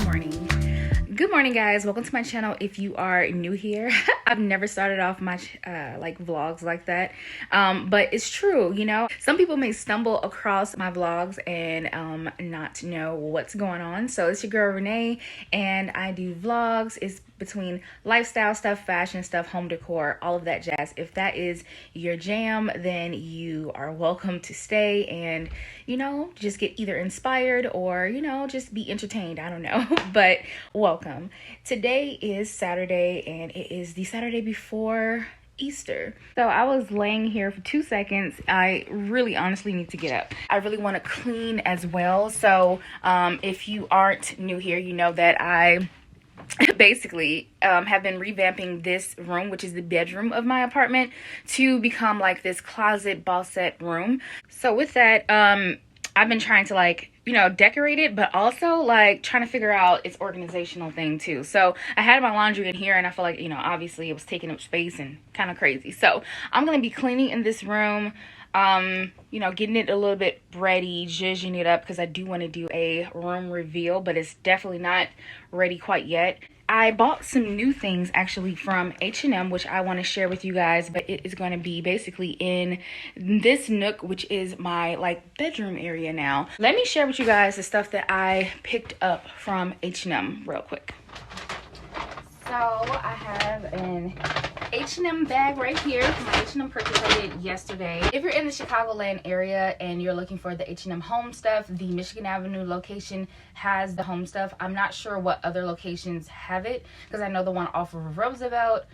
Good morning, guys. Welcome to my channel. If you are new here, I've never started off my like vlogs like that, but it's true. You know, some people may stumble across my vlogs and not know what's going on. So it's your girl Renee, and I do vlogs. It's between lifestyle stuff, fashion stuff, home decor, all of that jazz. If that is your jam, then you are welcome to stay and, you know, just get either inspired or, you know, just be entertained. I don't know, but welcome. Today is Saturday, and it is the Saturday before Easter. So I was laying here for 2 seconds. I really honestly need to get up. I really want to clean as well. So if you aren't new here, you know that I basically have been revamping this room, which is the bedroom of my apartment, to become like this closet ball set room. So with that, I've been trying to, like, you know, decorate it, but also like trying to figure out its organizational thing too. So I had my laundry in here, and I feel like, you know, obviously it was taking up space and kind of crazy. So I'm gonna be cleaning in this room, you know, getting it a little bit ready, zhuzhing it up, because I do want to do a room reveal, but it's definitely not ready quite yet. I bought some new things actually from H&M, which I want to share with you guys, but it is going to be basically in this nook, which is my like bedroom area now. Let me share with you guys the stuff that I picked up from H&M real quick. So I have an H&M bag right here from my H&M purchase I did yesterday. If you're in the Chicagoland area and you're looking for the H&M home stuff, the Michigan Avenue location has the home stuff. I'm not sure what other locations have it, because I know the one off of Roosevelt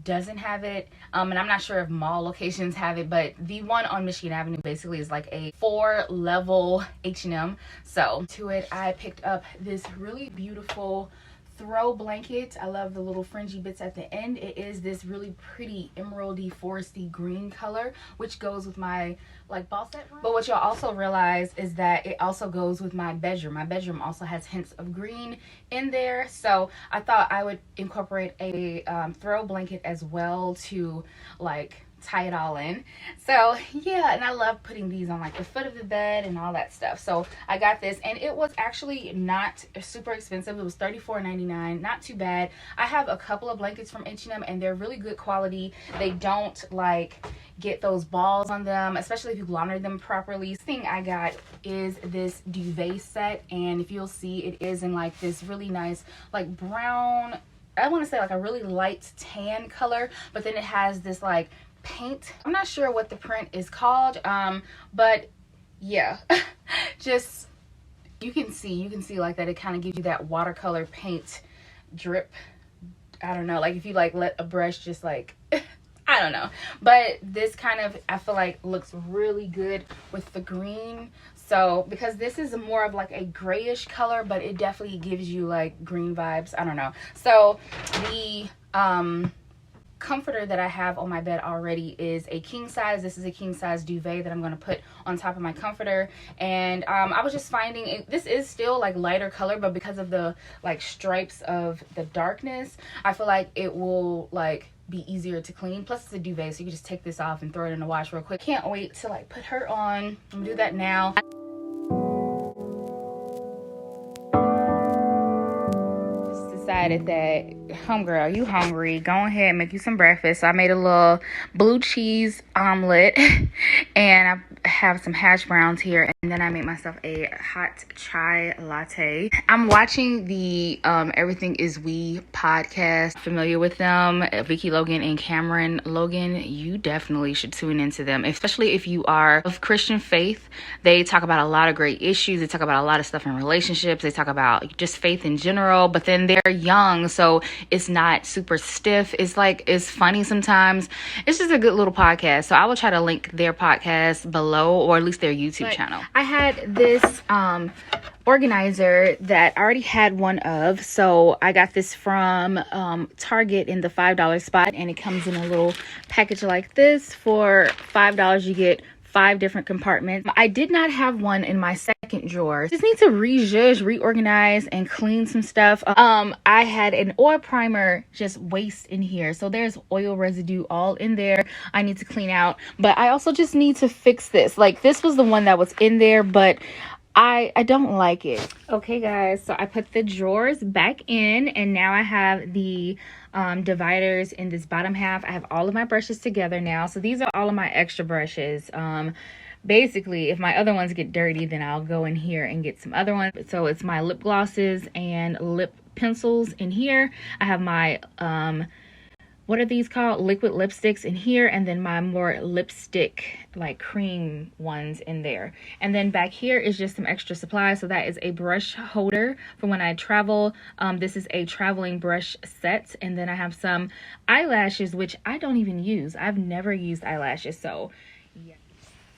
doesn't have it, and I'm not sure if mall locations have it, but the one on Michigan Avenue basically is like a 4-level H&M. So to it, I picked up this really beautiful throw blanket. I love the little fringy bits at the end. It is this really pretty emeraldy foresty green color, which goes with my like ball set room. But what you'll also realize is that it also goes with my bedroom. My bedroom also has hints of green in there, so I thought I would incorporate a throw blanket as well to like tie it all in. So yeah, and I love putting these on like the foot of the bed and all that stuff. So I got this, and it was actually not super expensive. It was $34.99, not too bad. I have a couple of blankets from H&M, and they're really good quality. They don't like get those balls on them, especially if you launder them properly. The thing I got is this duvet set, and if you'll see, it is in like this really nice like brown, I want to say like a really light tan color, but then it has this like paint. I'm not sure what the print is called, but yeah, just you can see like that it kind of gives you that watercolor paint drip. I don't know, like if you like let a brush just like I don't know, but this kind of I feel like looks really good with the green. So because this is more of like a grayish color, but it definitely gives you like green vibes. I don't know. So the comforter that I have on my bed already is a king size. This is a king size duvet that I'm going to put on top of my comforter. And I was just finding this is still like lighter color, but because of the like stripes of the darkness, I feel like it will like be easier to clean. Plus it's a duvet, so you can just take this off and throw it in the wash real quick. Can't wait to like put her on. I'm gonna do that now. Decided that, homegirl, you hungry, go ahead and make you some breakfast. So I made a little blue cheese omelet and I have some hash browns here, and then I made myself a hot chai latte. I'm watching the Everything Is We podcast. Familiar with them? Vicky Logan and Cameron Logan. You definitely should tune into them, especially if you are of Christian faith. They talk about a lot of great issues. They talk about a lot of stuff in relationships. They talk about just faith in general, but then they're young, so it's not super stiff. It's like, it's funny sometimes. It's just a good little podcast. So I will try to link their podcast below, or at least their YouTube channel. I had this organizer that I already had one of, so I got this from Target in the $5 spot, and it comes in a little package like this. For $5 you get 5 different compartments. I did not have one in my second drawer. Just need to reorganize and clean some stuff. I had an oil primer just waste in here, so there's oil residue all in there I need to clean out. But I also just need to fix this. Like, this was the one that was in there, but I don't like it. Okay guys, so I put the drawers back in, and now I have the dividers in this bottom half. I have all of my brushes together now. So these are all of my extra brushes. Basically, if my other ones get dirty, then I'll go in here and get some other ones. So it's my lip glosses and lip pencils in here. I have my what are these called, liquid lipsticks in here, and then my more lipstick like cream ones in there. And then back here is just some extra supplies. So that is a brush holder for when I travel. This is a traveling brush set. And then I have some eyelashes, which I don't even use. I've never used eyelashes, so yeah.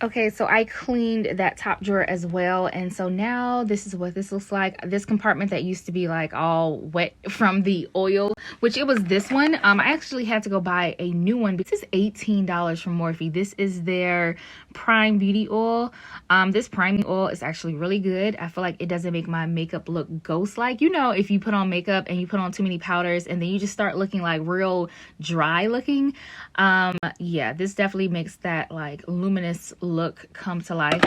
Okay, so I cleaned that top drawer as well, and so now this is what this looks like. This compartment that used to be like all wet from the oil, which it was this one. I actually had to go buy a new one. This is $18 from Morphe. This is their Prime Beauty Oil. This priming oil is actually really good. I feel like it doesn't make my makeup look ghost-like. You know, if you put on makeup and you put on too many powders and then you just start looking like real dry looking. Yeah, this definitely makes that like luminous look come to life.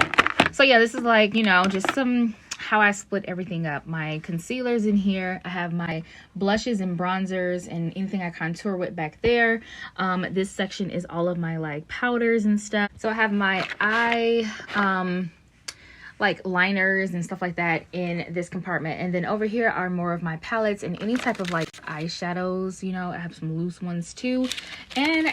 So yeah, this is like, you know, just some how I split everything up. My concealers in here. I have my blushes and bronzers and anything I contour with back there. This section is all of my like powders and stuff. So I have my eye like liners and stuff like that in this compartment, and then over here are more of my palettes and any type of like eyeshadows. You know, I have some loose ones too, and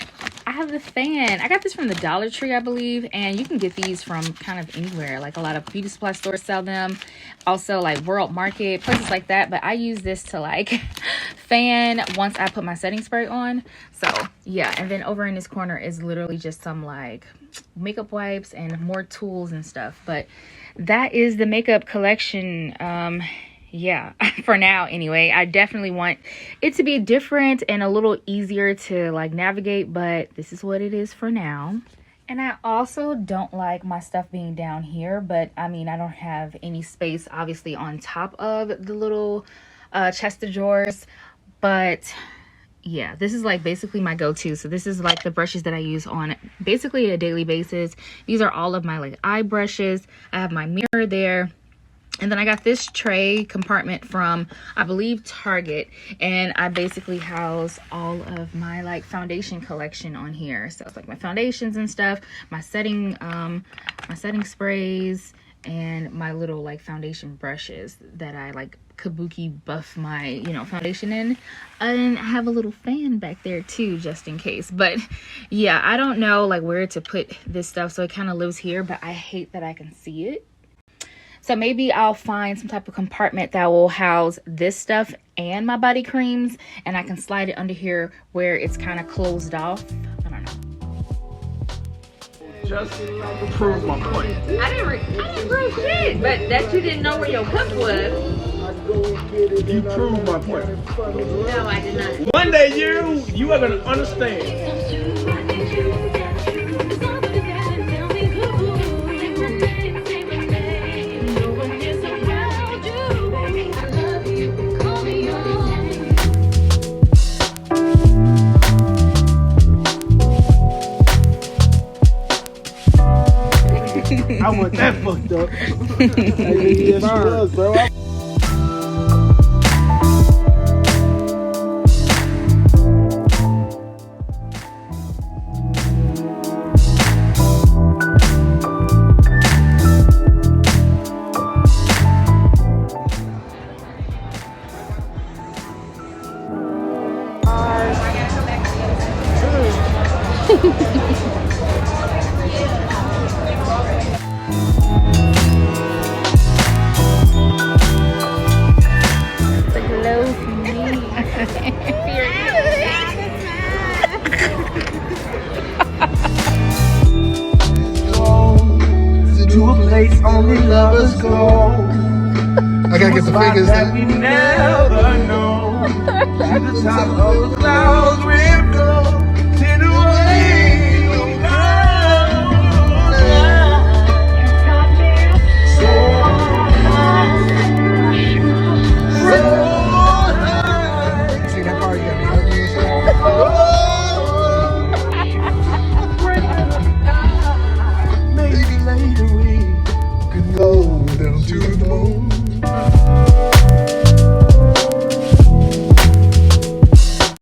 I have the fan. I got this from the Dollar Tree, I believe, and you can get these from kind of anywhere. Like a lot of beauty supply stores sell them, also like World Market, places like that. But I use this to like fan once I put my setting spray on. So yeah, and then over in this corner is literally just some like makeup wipes and more tools and stuff. But that is the makeup collection. Yeah, for now anyway. I definitely want it to be different and a little easier to like navigate, but this is what it is for now. And I also don't like my stuff being down here, but I mean, I don't have any space obviously on top of the little chest of drawers. But yeah, this is like basically my go-to. So this is like the brushes that I use on basically a daily basis. These are all of my like eye brushes. I have my mirror there. And then I got this tray compartment from, I believe, Target. And I basically house all of my like foundation collection on here. So it's like my foundations and stuff, my setting sprays, and my little like foundation brushes that I like kabuki buff my, you know, foundation in. And I have a little fan back there too, just in case. But yeah, I don't know like where to put this stuff, so it kind of lives here, but I hate that I can see it. So maybe I'll find some type of compartment that will house this stuff and my body creams, and I can slide it under here where it's kind of closed off. I don't know. Just prove my point. I didn't prove shit, but that you didn't know where your cup was. You proved my point. No, I did not. One day you are gonna understand. I want that fucked up. Yes, she does, bro. To a place only lovers go. I gotta get the fingers that we never know. To the top of the clouds we'll go. Till the way we go. So high. See that part? You got me ugly and shit. Maybe later we could go. to the moon.